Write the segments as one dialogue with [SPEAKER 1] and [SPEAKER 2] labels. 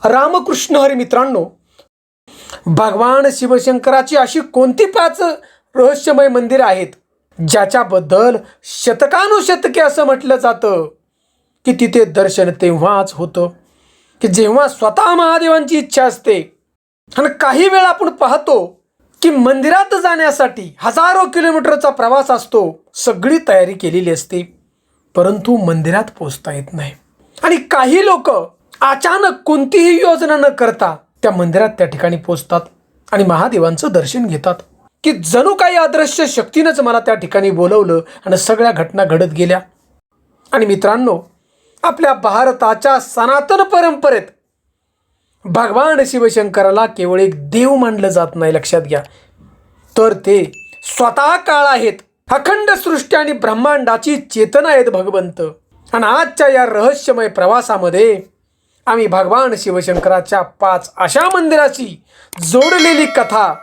[SPEAKER 1] रामकृष्ण हरी मित्रांनो, भगवान शिवशंकराची अशी कोणती 5 रहस्यमय मंदिर आहेत ज्याच्याबद्दल शतकानुशतके असं म्हटलं जातं की तिथे दर्शन तेव्हाच होतं की जेव्हा स्वतः महादेवांची इच्छा असते. आणि काही वेळा आपण पाहतो की मंदिरात जाण्यासाठी हजारो किलोमीटरचा प्रवास असतो, सगळी तयारी केलेली असते, परंतु मंदिरात पोहोचता येत नाही. आणि काही लोक अचानक कोणतीही योजना न करता त्या मंदिरात त्या ठिकाणी पोहोचतात आणि महादेवांचं दर्शन घेतात की जणू काही अदृश्य शक्तीनंच मला त्या ठिकाणी बोलवलं आणि सगळ्या घटना घडत गेल्या. आणि मित्रांनो, आपल्या भारताच्या सनातन परंपरेत भगवान शिवशंकराला केवळ एक देव मानलं जात नाही, लक्षात घ्या, तर ते स्वतः काळ आहेत, अखंड सृष्टी आणि ब्रह्मांडाची चेतना आहेत भगवंत. आणि आजच्या या रहस्यमय प्रवासामध्ये आम्ही भगवान शिवशंकराच्या 5 अशा मंदिराची जोडलेली कथा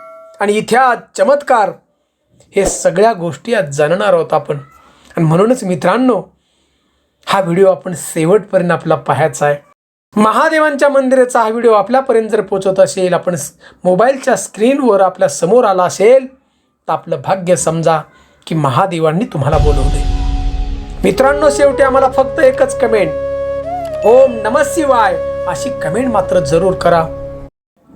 [SPEAKER 1] आणि इतिहास, चमत्कार हे सगळ्या गोष्टी आज जाणणार आहोत आपण. आणि म्हणूनच मित्रांनो, हा व्हिडिओ आपण शेवटपर्यंत आपला पाहायचा आहे. महादेवांच्या मंदिराचा हा व्हिडिओ आपल्यापर्यंत जर पोहोचत असेल, आपण मोबाईलच्या स्क्रीनवर आपल्या समोर आला असेल, तर आपलं भाग्य समजा की महादेवांनी तुम्हाला बोलवले. मित्रांनो, शेवटी आम्हाला फक्त एकच कमेंट, ओम नमः शिवाय अशी कमेंट मात्र जरूर करा.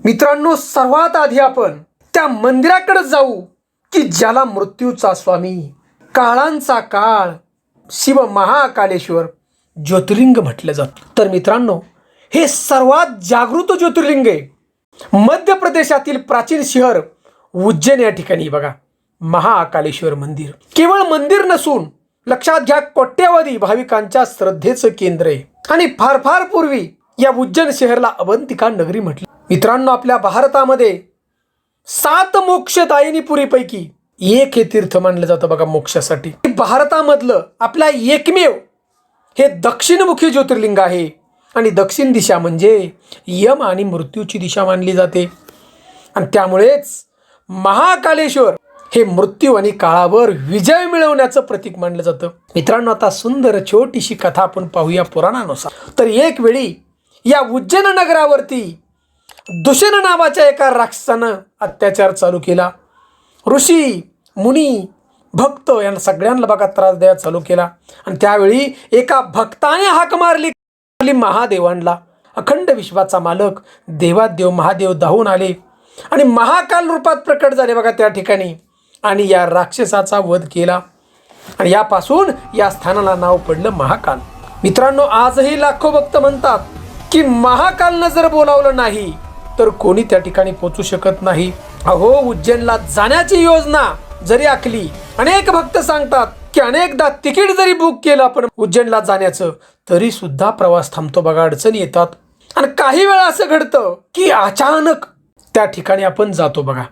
[SPEAKER 1] मित्रांनो, सर्वात आधी आपण त्या मंदिराकडे जाऊ की ज्याला मृत्यूचा स्वामी, काळांचा काळ, शिव महाकालेश्वर ज्योतिर्लिंग म्हटलं जातं. तर मित्रांनो, हे सर्वात जागृत ज्योतिर्लिंग आहे. मध्य प्रदेशातील प्राचीन शहर उज्जैन या ठिकाणी बघा, महाकालेश्वर मंदिर केवळ मंदिर नसून, लक्षात घ्या, कोट्यावधी भाविकांच्या श्रद्धेचं केंद्र आहे. आणि फार फार पूर्वी या उज्जैन शहराला अवंतिका नगरी म्हटली. मित्रांनो, आपल्या भारतामध्ये 7 मोक्षदायिनीपुरीपैकी एक हे तीर्थ मानलं जातं बघा मोक्षासाठी. भारतामधलं आपला एकमेव हे दक्षिणमुखी ज्योतिर्लिंग आहे. आणि दक्षिण दिशा म्हणजे यम आणि मृत्यूची दिशा मानली जाते. आणि त्यामुळेच महाकालेश्वर हे मृत्यू आणि काळावर विजय मिळवण्याचं प्रतीक मानलं जातं. मित्रांनो, आता सुंदर छोटीशी कथा आपण पाहूया पुराणानुसार. तर एक वेळी या उज्जैन नगरावरती दुष्यन नावाच्या एका राक्षसानं अत्याचार चालू केला. ऋषी, मुनी, भक्त यांना सगळ्यांना बघा त्रास द्यायला चालू केला. आणि त्यावेळी एका भक्ताने हाक मारली महादेवांना. अखंड विश्वाचा मालक देवादेव महादेव धावून आले आणि महाकाल रूपात प्रकट झाले बघा त्या ठिकाणी, आणि या राक्षसाचा वध केला. आणि यापासून या स्थानाला नाव पडलं महाकाल. मित्रांनो, आजही लाखो भक्त म्हणतात की महाकालनं जर बोलावलं नाही तर कोणी त्या ठिकाणी पोहोचू शकत नाही. अहो, उज्जैनला जाण्याची योजना जरी आखली, अनेक भक्त सांगतात की अनेकदा तिकीट जरी बुक केलं आपण उज्जैनला जाण्याचं, तरी सुद्धा प्रवास थांबतो बघा, अडचणी येतात. आणि काही वेळा असं घडतं की अचानक त्या ठिकाणी आपण जातो बघा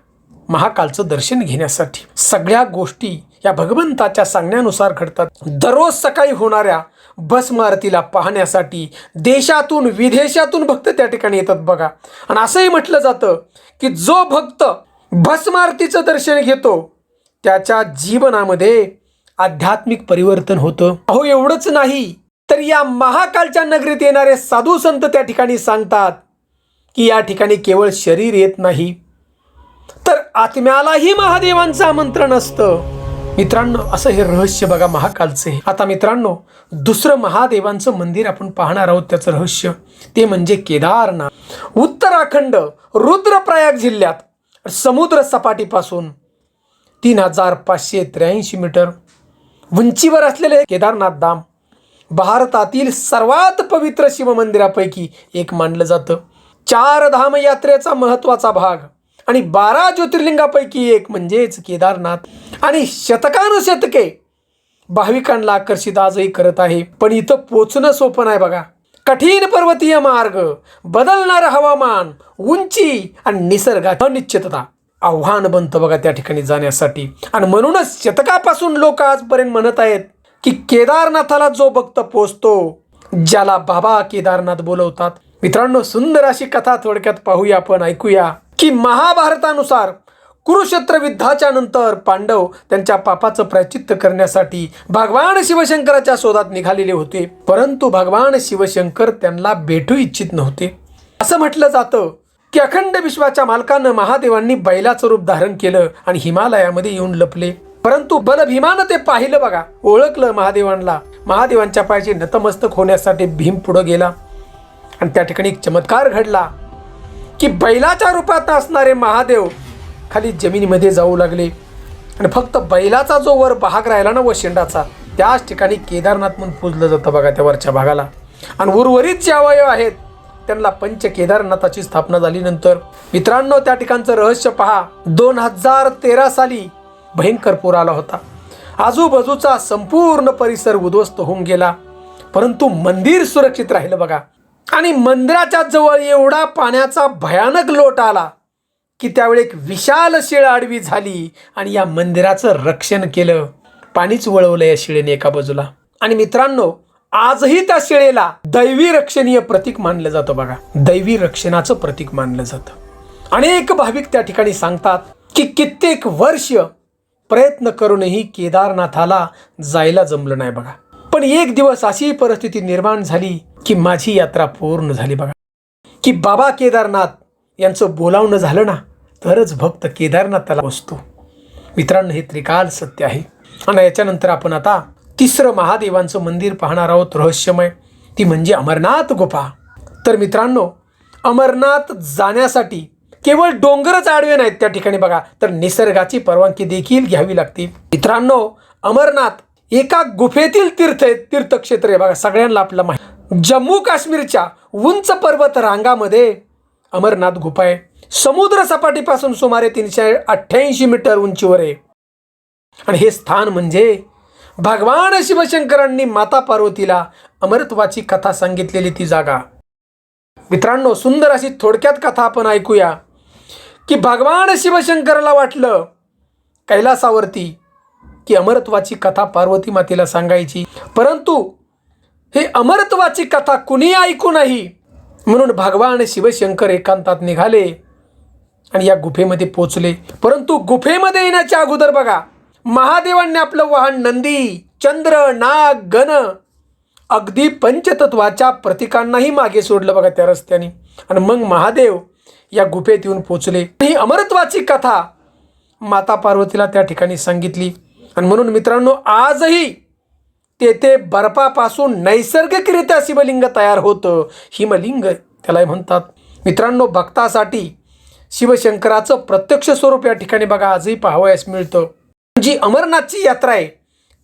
[SPEAKER 1] महाकालचं दर्शन घेण्यासाठी. सगळ्या गोष्टी या भगवंताच्या सांगण्यानुसार घडतात. दररोज सकाळी होणाऱ्या भस्म आरतीला पाहण्यासाठी देशातून विदेशातून भक्त त्या ठिकाणी येतात बघा. आणि असंही म्हटलं जातं की जो भक्त भस्म आरतीचं दर्शन घेतो त्याच्या जीवनामध्ये आध्यात्मिक परिवर्तन होतं. अहो, एवढंच नाही तर या महाकालच्या नगरीत येणारे साधू संत त्या ठिकाणी सांगतात की या ठिकाणी केवळ शरीर येत नाही, तर आत्म्यालाही महादेवांचं आमंत्रण असतं. मित्रांनो, असं हे रहस्य बघा महाकालचे. आता मित्रांनो, दुसरं महादेवांचं मंदिर आपण पाहणार आहोत. त्याचं रहस्य ते म्हणजे केदारनाथ. उत्तराखंड रुद्रप्रयाग जिल्ह्यात समुद्र सपाटीपासून 3583 मीटर उंचीवर असलेले केदारनाथ धाम भारतातील सर्वात पवित्र शिवमंदिरापैकी एक मानलं जातं. 4 धाम यात्रेचा महत्त्वाचा भाग आणि 12 ज्योतिर्लिंगापैकी एक म्हणजेच केदारनाथ. आणि शतकानुशतके भाविकांना आकर्षित आजही करत आहे. पण इथं पोचणं सोपं नाही बघा. कठीण पर्वतीय मार्ग, बदलणारं हवामान, उंची आणि निसर्गाची अनिश्चितता आव्हान बनतं बघा त्या ठिकाणी जाण्यासाठी. आणि म्हणूनच शतकापासून लोक आजपर्यंत म्हणत आहेत की केदारनाथाला जो भक्त पोचतो, ज्याला बाबा केदारनाथ बोलवतात. मित्रांनो, सुंदर अशी कथा थोडक्यात पाहूया आपण, ऐकूया की महाभारतानुसार कुरुक्षेत्र युद्धाच्या नंतर पांडव त्यांच्या पापाचं प्रायश्चित्त करण्यासाठी भगवान शिवशंकराच्या शोधात निघालेले होते. परंतु भगवान शिवशंकर त्यांना भेटू इच्छित नव्हते. असं म्हटलं जातं की अखंड विश्वाच्या मालकानं महादेवांनी बैलाचं रूप धारण केलं आणि हिमालयामध्ये येऊन लपले. परंतु बलभीमानं ते पाहिलं बघा, ओळखलं महादेवांना. महादेवांच्या पायाचे नतमस्तक होण्यासाठी भीम पुढे गेला आणि त्या ठिकाणी एक चमत्कार घडला की बैलाच्या रूपात असणारे महादेव खाली जमिनीमध्ये जाऊ लागले आणि फक्त बैलाचा जो वर भाग राहिला ना व शेंडाचा, त्याच ठिकाणी केदारनाथ म्हणून पूजलं जातं बघा त्या वरच्या भागाला. आणि उर्वरित जे अवयव आहेत त्यांना पंच केदारनाथाची स्थापना झाल्यानंतर मित्रांनो त्या ठिकाणचं रहस्य पहा. 2013 साली भयंकर पूर आला होता. आजूबाजूचा संपूर्ण परिसर उद्ध्वस्त होऊन गेला, परंतु मंदिर सुरक्षित राहिलं बघा. आणि मंदिराच्या जवळ एवढा पाण्याचा भयानक लोट आला की त्यावेळी एक विशाल शिळ आडवी झाली आणि या मंदिराचं रक्षण केलं. पाणीच वळवलं या शिळेने एका बाजूला. आणि मित्रांनो आजही त्या शिळेला दैवी रक्षणीय प्रतीक मानलं जातं बघा. दैवी रक्षणाचं प्रतीक मानलं जातं. अनेक भाविक त्या ठिकाणी सांगतात की कित्येक वर्ष प्रयत्न करूनही केदारनाथाला जायला जमलं नाही बघा. पण एक दिवस अशी परिस्थिती निर्माण झाली की माझी यात्रा पूर्ण झाली बघा. की बाबा केदारनाथ यांचं बोलावणं झालं ना तरच भक्त केदारनाथाला पोचतो. मित्रांनो हे त्रिकाल सत्य आहे. आणि याच्यानंतर आपण आता तिसरं महादेवांचं मंदिर पाहणार आहोत रहस्यमय, ती म्हणजे अमरनाथ गुफा. तर मित्रांनो अमरनाथ जाण्यासाठी केवळ डोंगरच आडवे नाहीत त्या ठिकाणी बघा, तर निसर्गाची परवानगी देखील घ्यावी लागते. मित्रांनो अमरनाथ एका गुफेतील तीर्थक्षेत्र आहे बघा. सगळ्यांना आपलं माहिती, जम्मू काश्मीरच्या उंच पर्वत रांगामध्ये अमरनाथ गुफा आहे. समुद्र सपाटीपासून सुमारे 388 मीटर उंचीवर आहे. आणि हे स्थान म्हणजे भगवान शिवशंकरांनी माता पार्वतीला अमरत्वाची कथा सांगितलेली ती जागा. मित्रांनो सुंदर अशी थोडक्यात कथा आपण ऐकूया की भगवान शिवशंकराला वाटलं कैलासावरती की अमरत्वाची कथा पार्वती मातेला सांगायची, परंतु हे अमरत्वाची कथा कुणी ऐकू नाही म्हणून भगवान शिवशंकर एकांतात निघाले आणि या गुफेमध्ये पोचले. परंतु गुफेमध्ये येण्याच्या अगोदर बघा महादेवांनी आपलं वाहन नंदी, चंद्र, नाग, गण अगदी पंचतत्वाच्या प्रतीकांनाही मागे सोडलं बघा त्या रस्त्याने. आणि मग महादेव या गुफेत येऊन पोचले. ही अमरत्वाची कथा माता पार्वतीला त्या ठिकाणी सांगितली. आणि म्हणून मित्रांनो आजही तेथे बर्फापासून नैसर्गिकरित्या शिवलिंग तयार होतं. हिमलिंग त्याला म्हणतात. मित्रांनो भक्तासाठी शिवशंकराचं प्रत्यक्ष स्वरूप या ठिकाणी बघा आजही पाहावयास मिळतं. जी अमरनाथची यात्रा आहे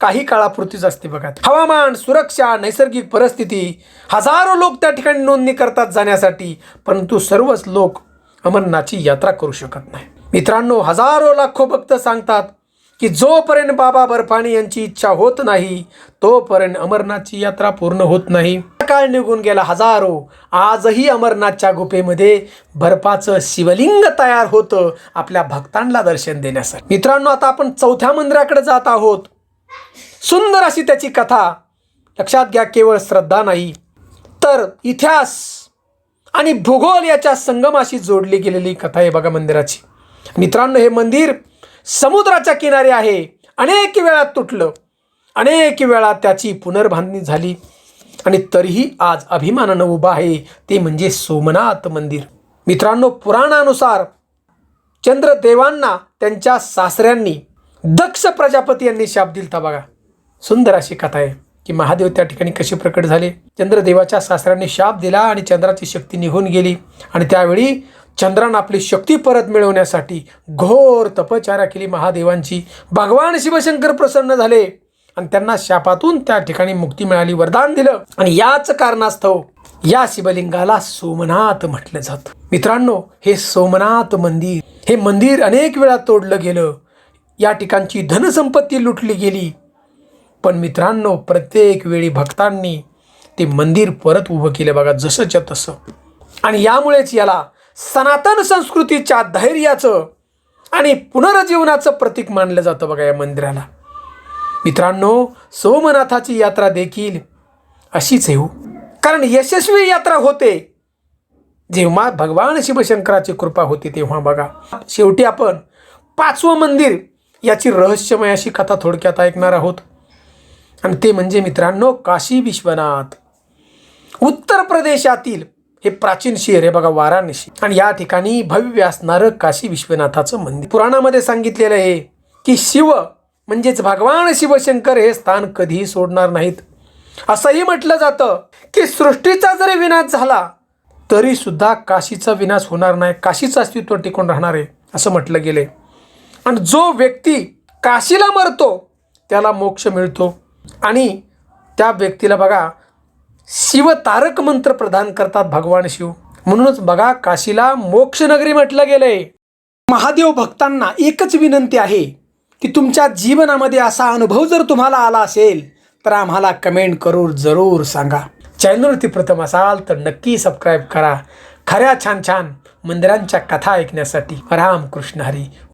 [SPEAKER 1] काही काळापुरतीच असते बघा. हवामान, सुरक्षा, नैसर्गिक परिस्थिती, हजारो लोक त्या ठिकाणी नोंदणी करतात जाण्यासाठी, परंतु सर्वच लोक अमरनाथची यात्रा करू शकत नाही. मित्रांनो हजारो लाखो भक्त सांगतात की जोपर्यंत बाबा बर्फानी यांची इच्छा होत नाही तोपर्यंत अमरनाथची यात्रा पूर्ण होत नाही. काळ निघून गेला हजारो, आजही अमरनाथच्या गुफेमध्ये बर्फाचं शिवलिंग तयार होतं आपल्या भक्तांना दर्शन देण्यासाठी. मित्रांनो आता आपण चौथ्या मंदिराकडे जात आहोत. सुंदर अशी त्याची कथा. लक्षात घ्या केवळ श्रद्धा नाही तर इतिहास आणि भूगोल याच्या संगमाशी जोडली गेलेली कथा आहे बघा मंदिराची. मित्रांनो हे मंदिर समुद्राच्या किनारी आहे. अनेक वेळा तुटलं, अनेक वेळा त्याची पुनर्बांधणी झाली आणि तरीही आज अभिमानानं उभा आहे ते म्हणजे सोमनाथ मंदिर. मित्रांनो पुराणानुसार चंद्रदेवांना त्यांच्या सासऱ्यांनी दक्ष प्रजापती यांनी शाप दिलता बघा. सुंदर अशी कथा आहे की महादेव त्या ठिकाणी कसे प्रकट झाले. चंद्रदेवाच्या सासऱ्यांनी शाप दिला आणि चंद्राची शक्ती निघून गेली आणि त्यावेळी चंद्रानं आपली शक्ती परत मिळवण्यासाठी घोर तपश्चर्या केली महादेवांची. भगवान शिवशंकर प्रसन्न झाले आणि त्यांना शापातून त्या ठिकाणी मुक्ती मिळाली, वरदान दिलं आणि याच कारणास्तव या शिवलिंगाला सोमनाथ म्हटलं जातं. मित्रांनो हे सोमनाथ मंदिर, हे मंदिर अनेक वेळा तोडलं गेलं. या ठिकाणची धनसंपत्ती लुटली गेली, पण मित्रांनो प्रत्येक वेळी भक्तांनी ते मंदिर परत उभं केलं बघा जसंच्या तसं. आणि यामुळेच याला सनातन संस्कृतीच्या धैर्याचं आणि पुनर्जीवनाचं प्रतीक मानलं जातं बघा या मंदिराला. मित्रांनो सोमनाथाची यात्रा देखील अशीच आहे, कारण यशस्वी यात्रा होते जेव्हा भगवान शिवशंकराची कृपा होती तेव्हा बघा. शेवटी आपण पाचवं मंदिर याची रहस्यमय अशी कथा थोडक्यात ऐकणार आहोत आणि ते म्हणजे मित्रांनो काशी विश्वनाथ. उत्तर प्रदेशातील हे प्राचीन शहर आहे बघा, वाराणसी. आणि या ठिकाणी भव्य असणारं काशी विश्वनाथाचं मंदिर. पुराणामध्ये सांगितलेलं आहे की शिव म्हणजेच भगवान शिवशंकर हे स्थान कधीही सोडणार नाहीत. असंही म्हटलं जातं की सृष्टीचा जरी विनाश झाला तरी सुद्धा काशीचा विनाश होणार नाही, काशीचं अस्तित्व टिकून राहणार आहे असं म्हटलं गेले. आणि जो व्यक्ती काशीला मरतो त्याला मोक्ष मिळतो. आणि त्या व्यक्तीला बघा शिव तारक मंत्र प्रदान करतात भगवान शिव. म्हणूनच बघा काशीला मोक्षनगरी म्हटलं गेलंय. महादेव भक्तांना एकच विनंती आहे की तुमच्या जीवनामध्ये असा अनुभव जर तुम्हाला आला असेल तर आम्हाला कमेंट करून जरूर सांगा. चॅनलवरती प्रथम असाल तर नक्की सबस्क्राईब करा खऱ्या छान छान मंदिरांच्या कथा ऐकण्यासाठी. रामकृष्ण हरी.